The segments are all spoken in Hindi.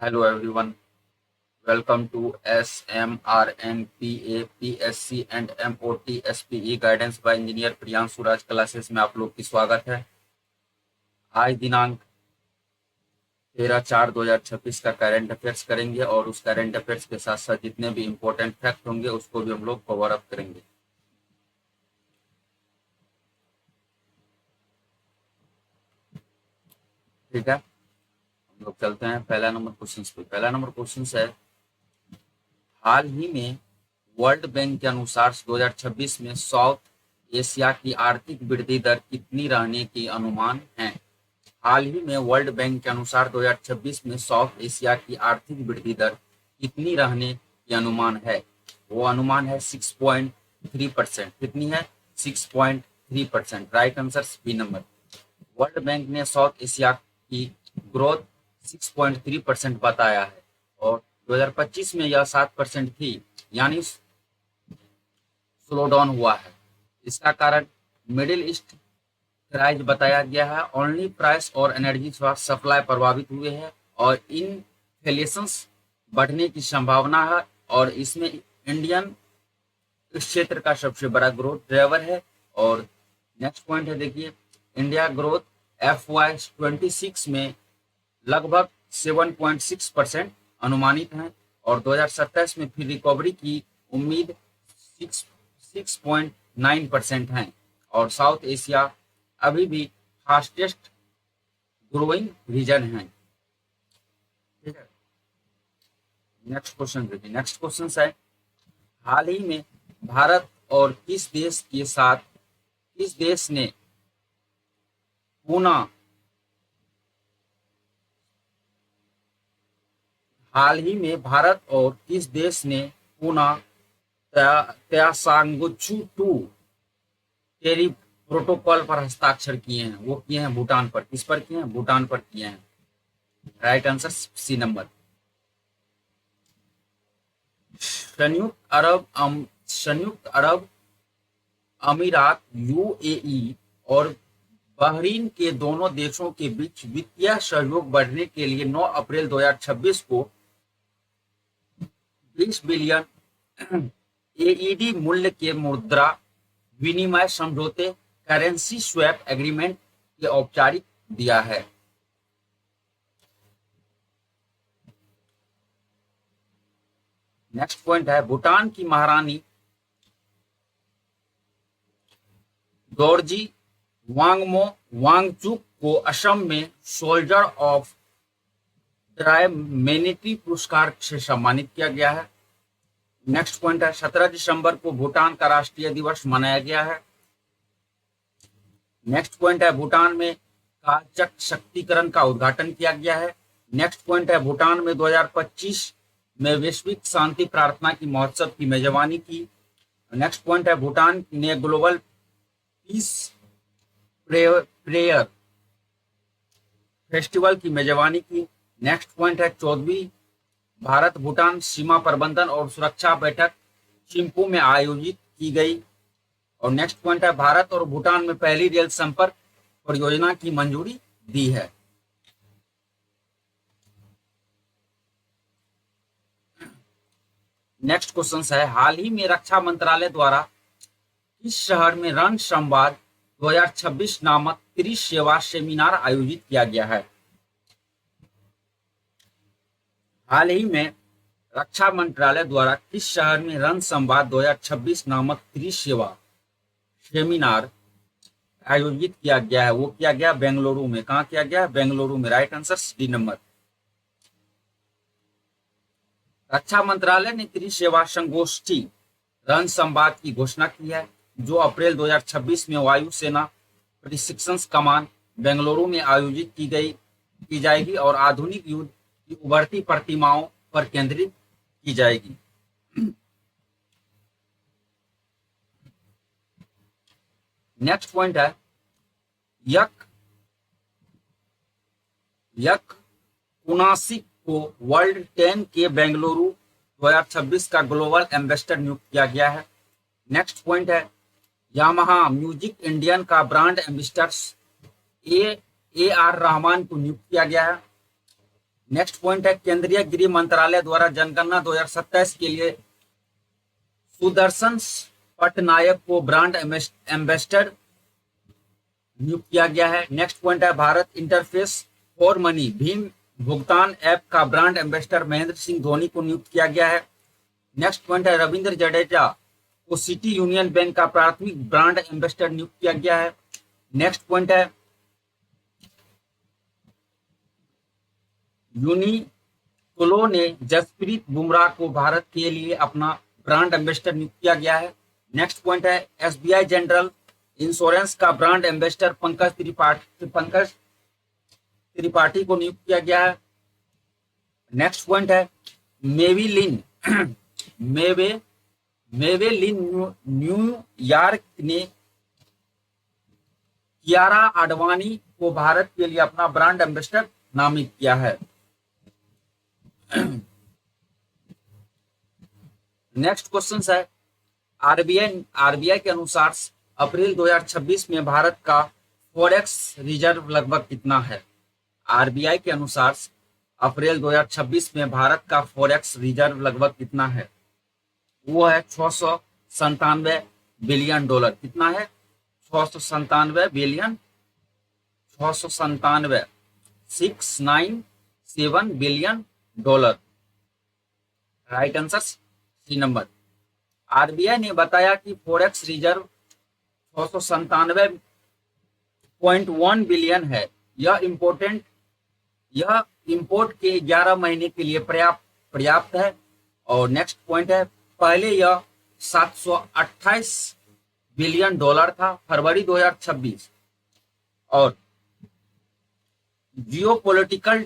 Hello everyone, welcome to SMRNPA, PSC and MOT SPE guidance bye engineer Priyanshu Raj classes में आप लोग की स्वागत है। आज दिनांक 13/4/2026 का करंट अफेयर्स करेंगे और उस करंट अफेयर्स के साथ साथ जितने भी इम्पोर्टेंट फैक्ट होंगे उसको भी हम लोग कवर अप करेंगे। ठीक है, हम लोग चलते हैं पहला नंबर क्वेश्चन पे। पहला नंबर क्वेश्चन है, हाल ही में वर्ल्ड बैंक के अनुसार 2026 में साउथ एशिया की आर्थिक वृद्धि दर कितनी रहने की अनुमान है। हाल ही में वर्ल्ड बैंक के अनुसार 2026 में साउथ एशिया की आर्थिक वृद्धि दर कितनी रहने की अनुमान है। वो अनुमान है 6.3%। कितनी है? 6.3%। Right answer B number. World Bank ने साउथ एशिया की ग्रोथ 6.3% बताया है और 2025 में यह 7% थी, यानी स्लो डाउन हुआ है। इसका कारण मिडिल ईस्ट क्राइज बताया गया है। ओनली प्राइस और एनर्जी सप्लाई प्रभावित हुए हैं और इन्फ्लेशंस बढ़ने की संभावना है और इसमें इंडियन इस क्षेत्र का सबसे बड़ा ग्रोथ ड्राइवर है। और नेक्स्ट पॉइंट है, देखिए, इंडिया ग्रोथ FY26 में लगभग 7.6% अनुमानित है और 2027 में फिर रिकवरी की उम्मीद 6.9% है और साउथ एशिया अभी भी फास्टेस्ट ग्रोइंग रीजन है। ठीक है, नेक्स्ट क्वेश्चन देखिए। नेक्स्ट क्वेश्चन है, हाल ही में भारत और किस देश ने पूना हाल ही में भारत और किस देश ने पूना त्यासांगुचू टू टेरी प्रोटोकॉल पर हस्ताक्षर किए हैं? वो किए हैं भूटान पर। किस पर किए हैं? भूटान पर किए हैं। Right answer C number. संयुक्त अरब अमीरात UAE और बहरीन के दोनों देशों के बीच वित्तीय सहयोग बढ़ने के लिए 9 अप्रैल 2026 को 20 बिलियन AED मूल्य के मुद्रा विनिमय समझौते करेंसी स्वैप एग्रीमेंट के औपचारिक दिया है। नेक्स्ट पॉइंट है, भूटान की महारानी दोरजी वांगमो वांगचुक को असम में सोल्जर ऑफ ड्राइमेनिटी पुरस्कार से सम्मानित किया गया है। नेक्स्ट पॉइंट है, 17 दिसंबर को भूटान का राष्ट्रीय दिवस मनाया गया है। नेक्स्ट पॉइंट है, भूटान में काचक शक्तिकरण का उद्घाटन किया गया है। नेक्स्ट पॉइंट है, भूटान में 2025 में वैश्विक शांति प्रार्थना की महोत्सव की मेजबानी की। नेक्स्ट पॉइंट है, भूटान ने ग्लोबल पीस प्रेयर फेस्टिवल की मेजबानी की। नेक्स्ट पॉइंट है, 14वीं भारत भूटान सीमा प्रबंधन और सुरक्षा बैठक चिंपू में आयोजित की गई। और नेक्स्ट पॉइंट है, भारत और भूटान में पहली रेल संपर्क परियोजना की मंजूरी दी है। नेक्स्ट क्वेश्चन है, हाल ही में रक्षा मंत्रालय द्वारा किस शहर में रण संवाद 2026 नामक त्रिसेवा सेमिनार आयोजित किया गया है? हाल ही में रक्षा मंत्रालय द्वारा किस शहर में रण संवाद 2026 नामक त्रिसेवा सेमिनार आयोजित किया गया है? वो किया गया बेंगलुरु में। कहाँ किया गया? बेंगलुरु में। Right answer D number. रक्षा मंत्रालय ने त्रिसेवा संगोष्ठी रण संवाद की घोषणा की है, जो अप्रैल 2026 में वायुसेना प्रशिक्षण कमान बेंगलुरु में आयोजित की जाएगी और आधुनिक युद्ध की उभरती प्रतिमाओं पर केंद्रित की जाएगी। नेक्स्ट पॉइंट है, यक कुनासिक को वर्ल्ड 10 के बेंगलुरु 2026 का ग्लोबल एम्बेसडर नियुक्त किया गया है। नेक्स्ट पॉइंट है, यामाहा म्यूजिक इंडियन का ब्रांड एम्बेसडर AR रहमान को नियुक्त किया गया है। नेक्स्ट पॉइंट है केंद्रीय गृह मंत्रालय द्वारा जनगणना 2027 के लिए सुदर्शन पटनायक को ब्रांड एम्बेसडर नियुक्त किया गया है। नेक्स्ट पॉइंट है Bharat interface for money Bhim भुगतान ऐप का ब्रांड एम्बेसडर महेंद्र सिंह धोनी को नियुक्त किया गया है। नेक्स्ट पॉइंट है रविंद्र जडेजा को सिटी यूनियन बैंक का प्राथमिक ब्रांड एम्बेसडर नियुक्त किया गया है। नेक्स्ट पॉइंट है यूनिक्लो ने जसप्रीत बुमराह को भारत के लिए अपना ब्रांड एम्बेसडर नियुक्त किया गया है। नेक्स्ट पॉइंट है एसबीआई जनरल इंश्योरेंस का ब्रांड एम्बेसडर पंकज त्रिपाठी को नियुक्त किया गया है। नेक्स्ट पॉइंट है मेवेलिन न्यूयॉर्क ने कियारा आडवाणी को भारत के लिए अपना ब्रांड एम्बेसडर नामित किया है। नेक्स्ट क्वेश्चन है आरबीआई के अनुसार अप्रैल 2026 में भारत का फॉरेक्स रिजर्व लगभग कितना है। आरबीआई के अनुसार अप्रैल 2026 में भारत का फॉरेक्स रिजर्व लगभग कितना है। वो है 697 बिलियन डॉलर। कितना है 697 billion 697 billion dollar. Right answer C number. RBI ने बताया कि फॉरेक्स रिजर्व 697.1 बिलियन है। यह इंपोर्ट के 11 महीने के लिए पर्याप्त है। और नेक्स्ट पॉइंट है पहले यह 728 बिलियन डॉलर था फरवरी 2026 और जियोपॉलिटिकल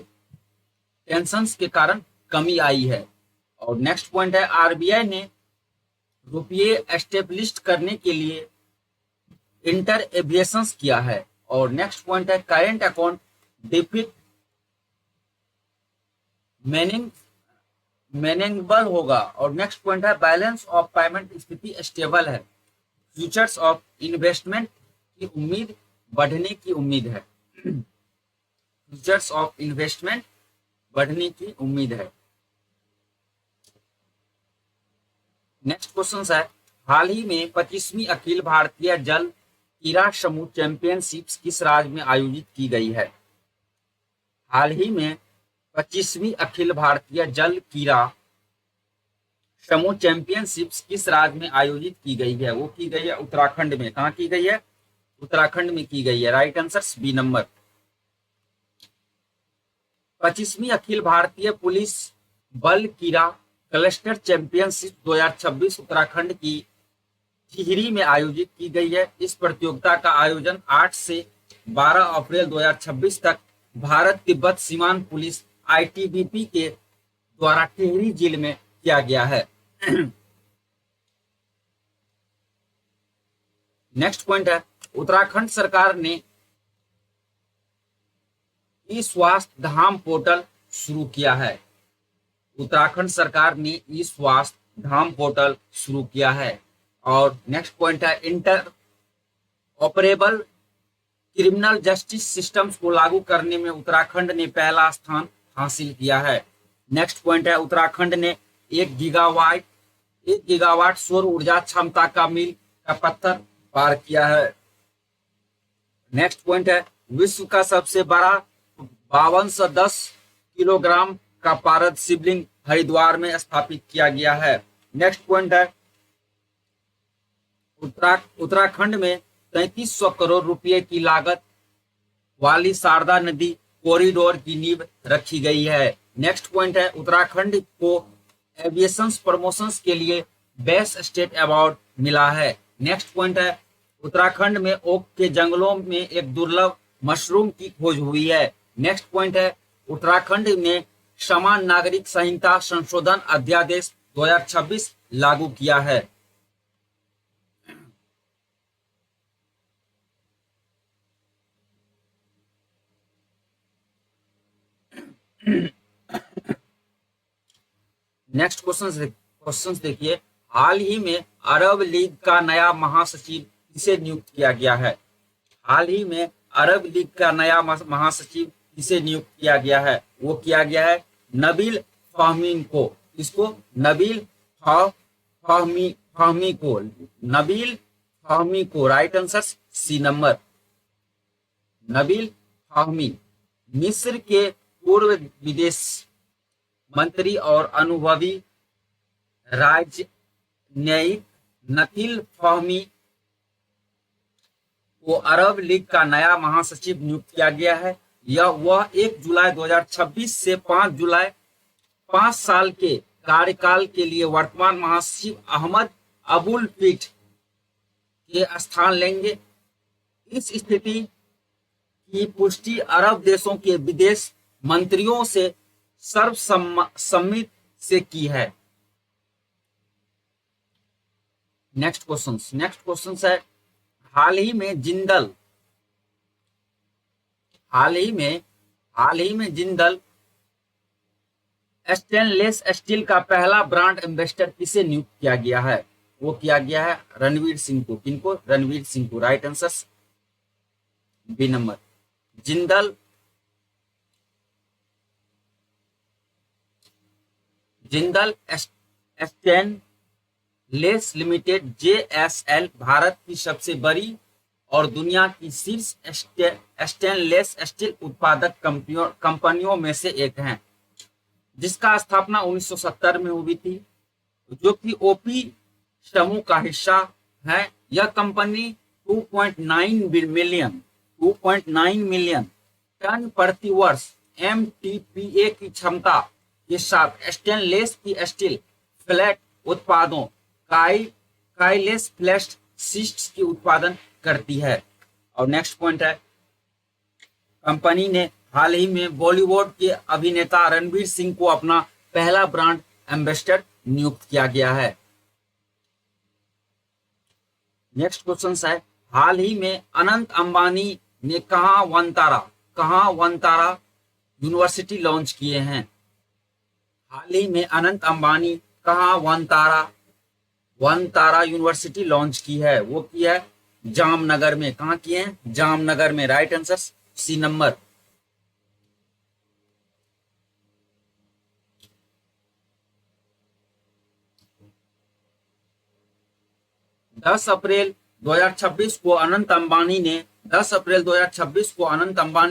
टेंशंस के कारण कमी आई है। और नेक्स्ट पॉइंट है आरबीआई ने रुपये एस्टेब्लिश करने के लिए इंटर एब्रिएशंस किया है। और नेक्स्ट पॉइंट है करेंट अकाउंट डिफिट मैनेजेबल होगा। और नेक्स्ट पॉइंट है बैलेंस ऑफ पेमेंट स्थिति स्टेबल है। फ्यूचर्स ऑफ इन्वेस्टमेंट की उम्मीद बढ़ने की उम्मीद है। फ्यूचर्स ऑफ इन्वेस्टमेंट बढ़ने की उम्मीद है। नेक्स्ट क्वेश्चन है हाल ही में 25वीं अखिल भारतीय जल क्रीड़ा समूह चैंपियनशिप्स किस राज्य में आयोजित की गई है। हाल ही में 25वीं अखिल भारतीय जल क्रीड़ा समूह चैंपियनशिप्स किस राज्य में आयोजित की गई है। वो की गई है उत्तराखंड में। कहाँ की गई है उत्तराखंड में की गई है। Right answer B number. 25वीं अखिल भारतीय पुलिस बल क्रीड़ा क्लस्टर चैंपियनशिप 2026 उत्तराखंड की टिहरी में आयोजित की गई है। इस प्रतियोगिता का आयोजन 8 से 12 अप्रैल 2026 तक भारत तिब्बत सीमांत पुलिस आईटीबीपी के द्वारा टिहरी जिले में किया गया है। नेक्स्ट पॉइंट है उत्तराखंड सरकार ने ई स्वास्थ्य धाम पोर्टल शुरू किया है। उत्तराखंड सरकार ने ई स्वास्थ्य धाम पोर्टल शुरू किया है। और नेक्स्ट पॉइंट है inter operable criminal justice systems को लागू करने में उत्तराखंड ने पहला स्थान हासिल किया है। नेक्स्ट पॉइंट है उत्तराखंड ने 1 गीगावाट सौर ऊर्जा क्षमता का मील का पत्थर पार किया है। नेक्स्ट पॉइंट है विश्व का सबसे बड़ा 5210 किलोग्राम का पारद शिवलिंग हरिद्वार में स्थापित किया गया है। नेक्स्ट पॉइंट है उत्तराखंड में 3300 करोड़ रुपए की लागत वाली शारदा नदी कॉरिडोर की नींव रखी गई है। नेक्स्ट पॉइंट है उत्तराखंड को एविएशन प्रमोशंस के लिए बेस्ट स्टेट अवार्ड मिला है। नेक्स्ट पॉइंट है उत्तराखंड में ओक के जंगलों में एक दुर्लभ मशरूम की खोज हुई है। नेक्स्ट पॉइंट है उत्तराखंड ने समान नागरिक संहिता संशोधन अध्यादेश 2026 लागू किया है। नेक्स्ट क्वेश्चन देखिए हाल ही में अरब लीग का नया महासचिव किसे नियुक्त किया गया है। हाल ही में अरब लीग का नया महासचिव किसे नियुक्त किया गया है। वो किया गया है नबील फाहमी को, इसको नबील फाहमी को, नबील फाहमी को, right answer C number, Nabil Fahmy. मिस्र के पूर्व विदेश मंत्री और अनुभवी राजनयिक नकील फाहमी को अरब लीग का नया महासचिव नियुक्त किया गया है। वह 1 जुलाई 2026 से 5 जुलाई 5 साल के कार्यकाल के लिए वर्तमान महासचिव अहमद अबुल फीठ के स्थान लेंगे। इस स्थिति की पुष्टि अरब देशों के विदेश मंत्रियों से सर्वसम्मति से की है। नेक्स्ट क्वेश्चन है, हाल ही में जिंदल स्टेनलेस स्टील का पहला ब्रांड एम्बेसडर किसे नियुक्त किया गया है? वो किया गया है रणवीर सिंह को। किनको? रणवीर सिंह को, right answer B number. Jindal stainless limited JSL Bharat की सबसे बड़ी और दुनिया की शीर्ष स्टेनलेस स्टील उत्पादक कंपनियों में से एक है, जिसका स्थापना 1970 में हुई थी, जो कि ओपी समूह का हिस्सा है। यह कंपनी 2.9 मिलियन टन प्रति वर्ष MTPA की क्षमता के साथ स्टेनलेस की स्टील फ्लैट उत्पादों काइलेस फ्लैट शीट्स की उत्पादन करती है। और नेक्स्ट पॉइंट है, कंपनी ने हाल ही में बॉलीवुड के अभिनेता रणवीर सिंह को अपना पहला ब्रांड एम्बेसडर नियुक्त किया गया है। नेक्स्ट क्वेश्चन है, हाल ही में अनंत अंबानी ने कहां वनतारा यूनिवर्सिटी लॉन्च किए हैं? हाल ही में अनंत अंबानी कहां वनतारा यूनिवर्सिटी लॉन्च की है? वो की है जामनगर में। कहां किए हैं? जामनगर में, राइट आंसर सी नंबर। दस अप्रैल 2026 को अनंत अंबानी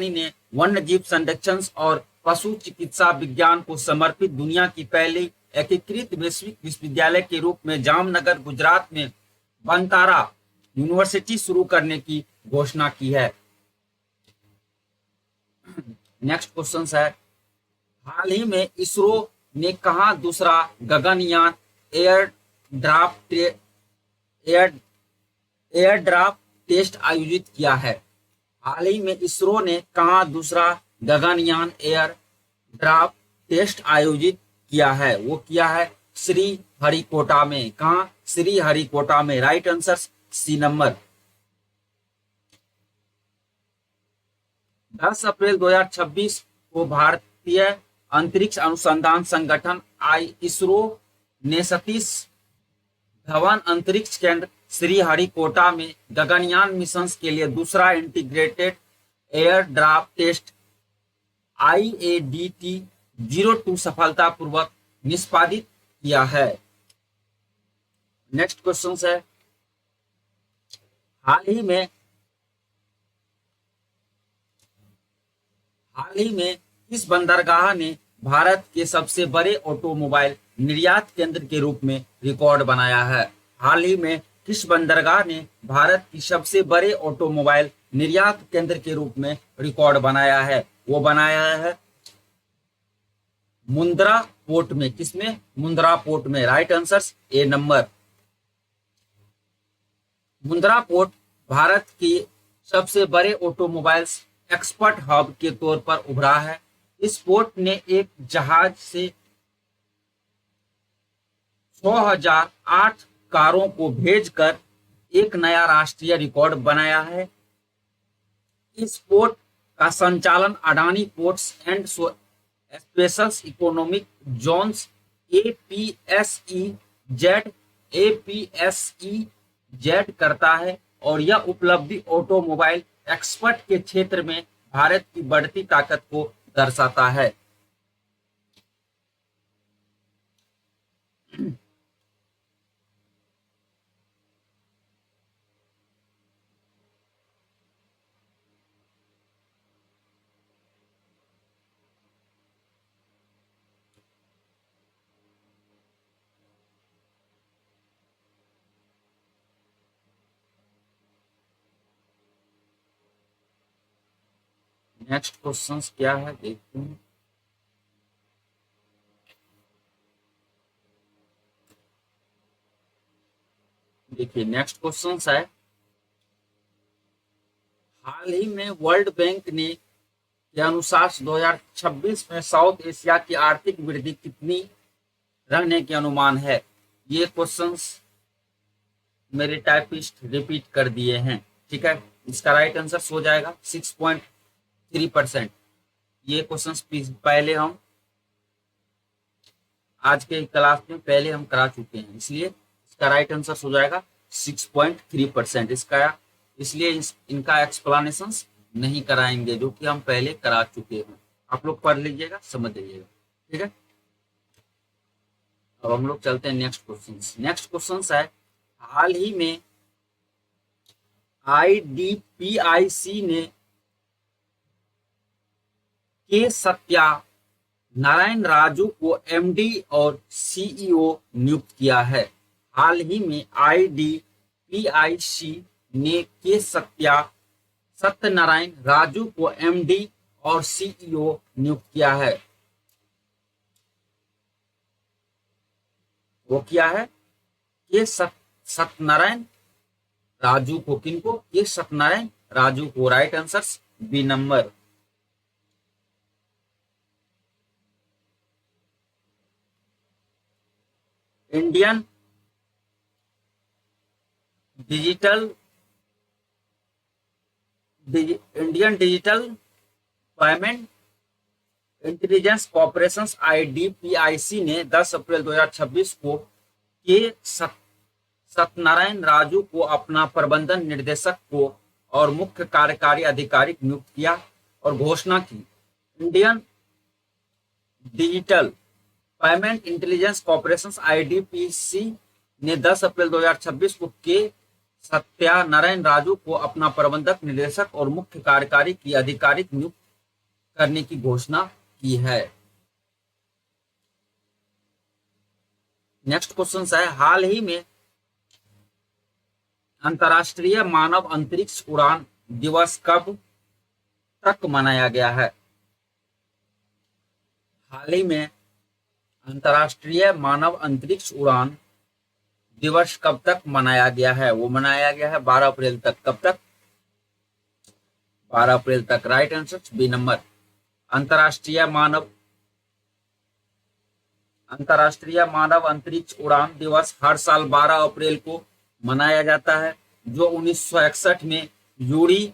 ने वन्य जीव संरक्षण और पशु चिकित्सा विज्ञान को समर्पित दुनिया की पहली एकीकृत वैश्विक विश्वविद्यालय के रूप में जामनगर, गुजरात में वनतारा यूनिवर्सिटी शुरू करने की घोषणा की है। नेक्स्ट क्वेश्चन है, हाल ही में इसरो ने कहां दूसरा गगनयान एयरड्राफ्ट टेस्ट आयोजित किया है? हाल ही में इसरो ने कहां दूसरा गगनयान एयरड्राफ्ट टेस्ट आयोजित किया है? वो किया है श्रीहरिकोटा में। कहां? श्रीहरिकोटा में, राइट आंसर सी नंबर। 10 अप्रैल 2026 को भारतीय अंतरिक्ष अनुसंधान संगठन इसरो ने सतीश धवन अंतरिक्ष केंद्र श्रीहरिकोटा में गगनयान मिशन के लिए दूसरा इंटीग्रेटेड एयरड्राफ्ट टेस्ट IADT-02 सफलतापूर्वक निष्पादित किया है। नेक्स्ट क्वेश्चन है, हाल ही में किस बंदरगाह ने भारत के सबसे बड़े ऑटोमोबाइल निर्यात केंद्र के रूप में रिकॉर्ड बनाया है? हाल ही में किस बंदरगाह ने भारत की सबसे बड़े ऑटोमोबाइल निर्यात केंद्र के रूप में रिकॉर्ड बनाया है? वो बनाया है मुंद्रा पोर्ट में। किसमें? मुंद्रा पोर्ट में, right answer A number. Mundra port Bharat की सबसे बड़े ऑटोमोबाइल्स एक्सपर्ट हब के तौर पर उभरा है। इस पोर्ट ने एक जहाज से 6008 कारों को भेजकर एक नया राष्ट्रीय रिकॉर्ड बनाया है। इस पोर्ट का संचालन Adani ports and special economic zones APSEZ करता है और यह उपलब्धि ऑटोमोबाइल एक्सपर्ट के क्षेत्र में भारत की बढ़ती ताकत को दर्शाता है। नेक्स्ट क्वेश्चन क्या है देखते हैं। देखिए नेक्स्ट क्वेश्चन है, हाल ही में वर्ल्ड बैंक ने के अनुसार 2026 में साउथ एशिया की आर्थिक वृद्धि कितनी रहने के अनुमान है। ये क्वेश्चंस मेरे टाइपिस्ट रिपीट कर दिए हैं, ठीक है। इसका राइट आंसर हो जाएगा 6.3%। ये क्वेश्चंस पहले हम आज के क्लास में पहले हम करा चुके हैं, इसलिए इसका राइट आंसर हो जाएगा 6.3%। इसका इसलिए इनका एक्सप्लेनेशन नहीं कराएंगे जो कि हम पहले करा चुके हैं। आप लोग पढ़ लीजिएगा, समझ लीजिएगा, ठीक है। अब हम लोग चलते हैं नेक्स्ट क्वेश्चन। नेक्स्ट क्वेश्चन है, हाल ही में IDPIC ने के सत्यानारायण राजू को MD और CEO नियुक्त किया है। हाल ही में IDPIC ने के सत्यनारायण राजू को MD और CEO नियुक्त किया है। वो क्या है? के सत्यनारायण राजू को, किनको? के सत्यनारायण राजू को। Right answer B number. Indian digital payment intelligence corporation IDPIC ने 10 अप्रैल 2026 को के सत्यनारायण राजू को अपना प्रबंधन निदेशक को और मुख्य कार्यकारी अधिकारी नियुक्त किया और घोषणा की। Indian digital payment intelligence corporation IDPIC ने 10 अप्रैल 2026 को के सत्यानारायण राजू को अपना प्रबंधक निदेशक और मुख्य कार्यकारी की अधिकारी नियुक्त करने की घोषणा की है। नेक्स्ट क्वेश्चन है, हाल ही में अंतर्राष्ट्रीय मानव अंतरिक्ष उड़ान दिवस कब तक मनाया गया है? हाल ही में अंतर्राष्ट्रीय मानव अंतरिक्ष उड़ान दिवस कब तक मनाया गया है? वो मनाया गया है 12 अप्रैल तक। कब तक? 12 अप्रैल तक। Right answer B number. अंतर्राष्ट्रीय मानव अंतरिक्ष उड़ान दिवस हर साल 12 अप्रैल को मनाया जाता है, जो 1961 में यूरी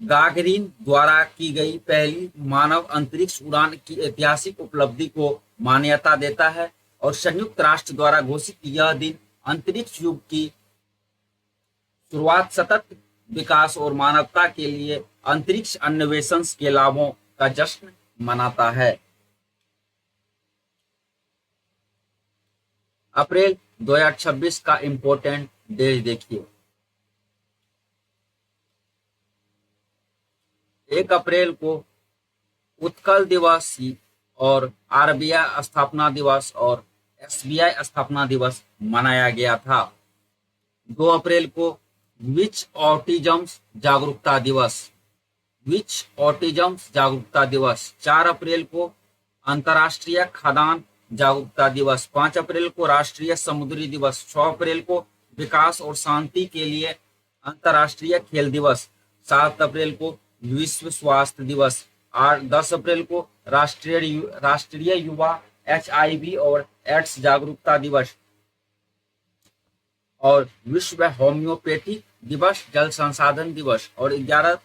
गागरिन द्वारा की गई पहली मानव अंतरिक्ष उड़ान की ऐतिहासिक उपलब्धि को मान्यता देता है और संयुक्त राष्ट्र द्वारा घोषित यह दिन अंतरिक्ष युग की शुरुआत, सतत विकास और मानवता के लिए अंतरिक्ष अन्वेषण के लाभों का जश्न मनाता है। अप्रैल 2026 का इंपॉर्टेंट डेट देखिए। 1 अप्रैल को उत्कल दिवस और RBI स्थापना दिवस और SBI स्थापना दिवस मनाया गया था। 2 अप्रैल को विश्व ऑटिज्म जागरूकता दिवस। 4 अप्रैल को अंतर्राष्ट्रीय खदान जागरूकता दिवस। 5 अप्रैल को राष्ट्रीय समुद्री दिवस। 6 अप्रैल को विकास और शांति के लिए अंतर्राष्ट्रीय खेल दिवस। 7 अप्रैल को विश्व स्वास्थ्य दिवस। 10 अप्रैल को राष्ट्रीय युवा HIV और एड्स जागरूकता दिवस और विश्व होम्योपैथी दिवस, जल संसाधन दिवस। और 11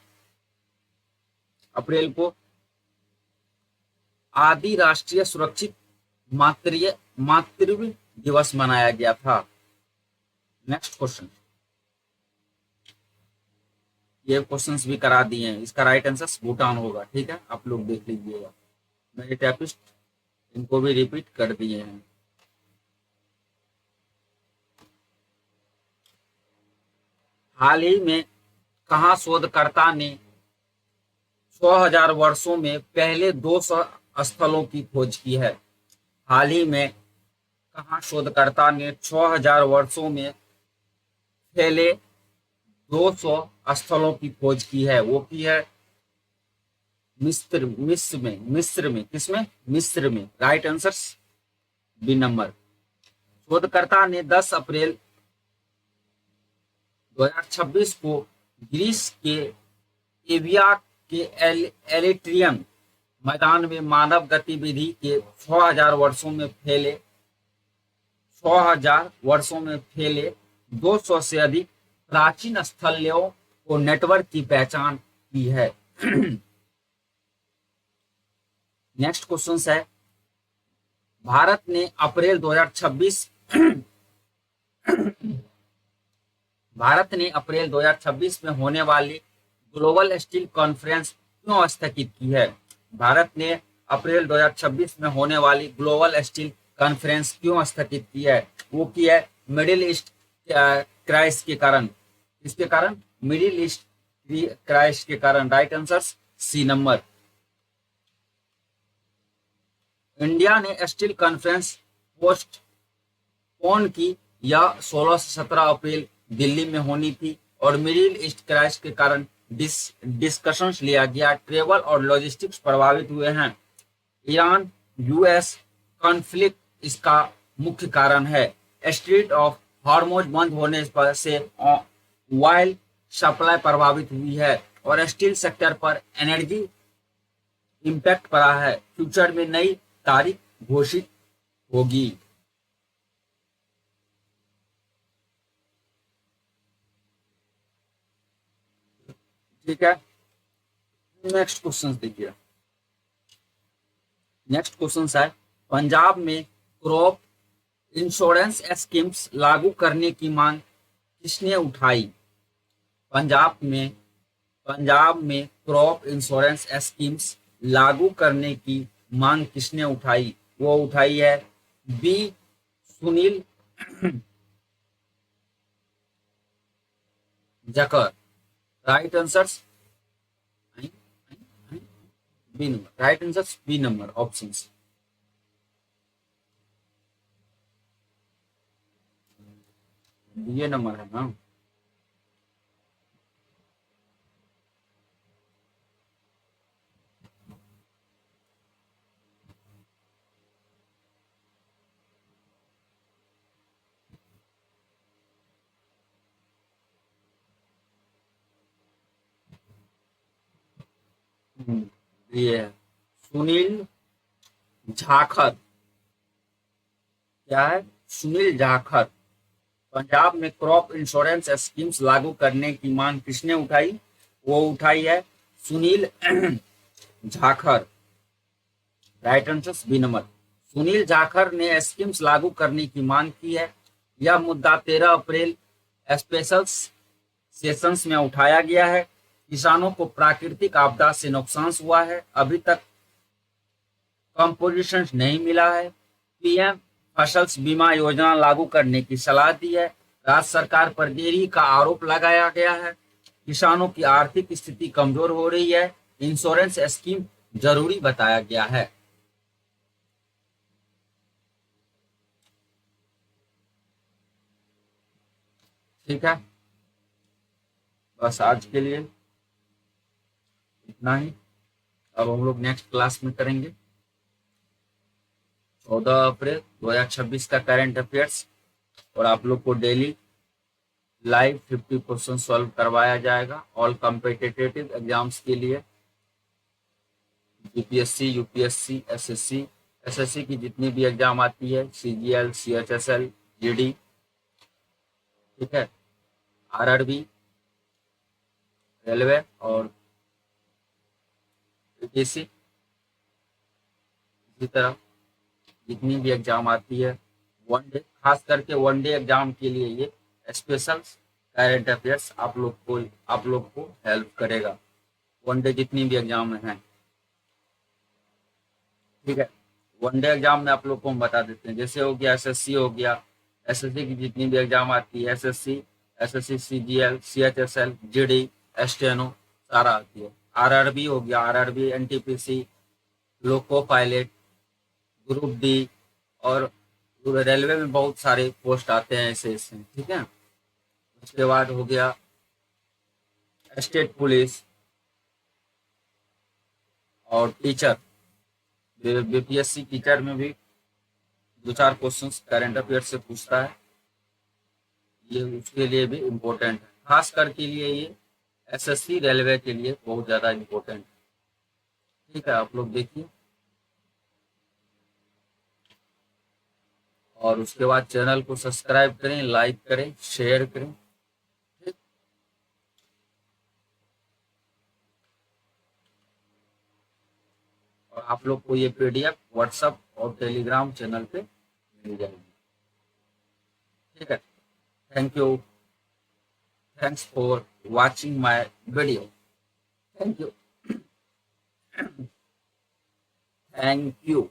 अप्रैल को आदि राष्ट्रीय सुरक्षित मातृत्व दिवस मनाया गया था। नेक्स्ट क्वेश्चन, ये क्वेश्चंस भी करा दिए हैं। इसका राइट आंसर भूटान होगा, ठीक है। आप लोग देख लीजिएगा, मेरे टाइपिस्ट इनको भी रिपीट कर दिए हैं। हाल ही में कहाँ शोधकर्ता ने 6000 वर्षों में पहले 200 स्थलों की खोज की है? हाल ही में कहाँ शोधकर्ता ने 6000 वर्षों में फैले 200 स्थलों की खोज की है। वो की है मिस्र में किसमें? मिस्र में। Right answer B number. शोधकर्ता ने 10 अप्रैल 2026 को ग्रीस के एविया के एलिट्रियम मैदान में मानव गतिविधि के 6,000 वर्षों में फैले 200 से अधिक प्राचीन स्थलों को नेटवर्क की पहचान की है। नेक्स्ट क्वेश्चन है, भारत ने अप्रैल 2026 में होने वाली ग्लोबल स्टील कॉन्फ्रेंस क्यों स्थगित की है? भारत ने अप्रैल 2026 में होने वाली ग्लोबल स्टील कॉन्फ्रेंस क्यों स्थगित की है? वो की है मिडिल ईस्ट क्राइसिस के कारण। इसके कारण मिडिल ईस्ट क्राइसिस के कारण। Right answer C number. India ने स्टील कॉन्फ्रेंस पोस्टपोन की। यह 16 से 17 अप्रैल दिल्ली में होनी थी और मिडिल ईस्ट क्राइसिस के कारण डिस्कशंस लिया गया। ट्रेवल और लॉजिस्टिक्स प्रभावित हुए हैं। ईरान यूएस कॉन्फ्लिक्ट इसका मुख्य कारण है। स्ट्रेट ऑफ हॉर्मुज बंद होने से ऑयल सप्लाई प्रभावित हुई है और स्टील सेक्टर पर एनर्जी इम्पैक्ट पड़ा है। फ्यूचर में नई तारीख घोषित होगी। ठीक है, नेक्स्ट क्वेश्चन देखिए। नेक्स्ट क्वेश्चन है, पंजाब में क्रॉप इंश्योरेंस स्कीम्स लागू करने की मांग किसने उठाई? पंजाब में क्रॉप इंश्योरेंस स्कीम्स लागू करने की मांग किसने उठाई? वो उठाई है B Sunil Jakhar. Right answer B number. Right answer B number option. ये नंबर है ना। ये है सुनील जाखड़। क्या है? सुनील जाखड़। पंजाब में क्रॉप इंश्योरेंस स्कीम्स लागू करने की मांग किसने उठाई? वो उठाई है Sunil Jakhar. Right answer B number. Sunil Jakhar ने स्कीम्स लागू करने की मांग की है। यह मुद्दा 13 अप्रैल स्पेशल सेशंस में उठाया गया है। किसानों को प्राकृतिक आपदा से नुकसान हुआ है, अभी तक कंपोजिशन नहीं मिला है। पीएम फसल बीमा योजना लागू करने की सलाह दी है। राज्य सरकार पर देरी का आरोप लगाया गया है। किसानों की आर्थिक स्थिति कमजोर हो रही है। इंश्योरेंस स्कीम जरूरी बताया गया है। ठीक है, बस आज के लिए इतना ही। अब हम लोग नेक्स्ट क्लास में करेंगे 14 अप्रैल 2026 का करंट अफेयर्स, और आप लोग को डेली लाइव 50 क्वेश्चन सॉल्व करवाया जाएगा ऑल कॉम्पिटिटिव एग्जाम्स के लिए। यूपीएससी, यूपीएससी, एसएससी की जितनी भी एग्जाम आती है, सीजीएल, सीएचएसएल, जीडी, ठीक है, आरआरबी, रेलवे और यूपीएससी, इसी तरह जितनी भी एग्जाम आती है वनडे, खास करके वनडे एग्जाम के लिए ये स्पेशल करंट अफेयर्स आप लोग को हेल्प करेगा। वनडे जितनी भी एग्जाम हैं, ठीक है। वनडे एग्जाम में आप लोग को हम बता देते हैं, जैसे हो गया एसएससी, हो गया एसएससी की जितनी भी एग्जाम आती है, एसएससी सीजीएल, सीएचएसएल, जीडी, एस्टेनो, सारा आती है। आरआरबी हो गया, RRB, NTPC, loco pilot, group D, और रेलवे में बहुत सारे पोस्ट आते हैं ऐसे ऐसे, ठीक है। उसके बाद हो गया स्टेट पुलिस और टीचर, बीपीएससी टीचर में भी 2-4 क्वेश्चंस करंट अफेयर से पूछता है, ये उसके लिए भी इम्पोर्टेंट है। खास करके लिए ये एसएससी रेलवे के लिए बहुत ज़्यादा इम्पोर्टेंट है। ठीक है, आप लोग देखिए और उसके बाद चैनल को सब्सक्राइब करें, लाइक करें, शेयर करें। ठीक, और आप लोग को ये पीडीएफ व्हाट्सएप और टेलीग्राम चैनल पे मिल जाएगी। ठीक है, thank you, thanks for watching my video, thank you, thank you.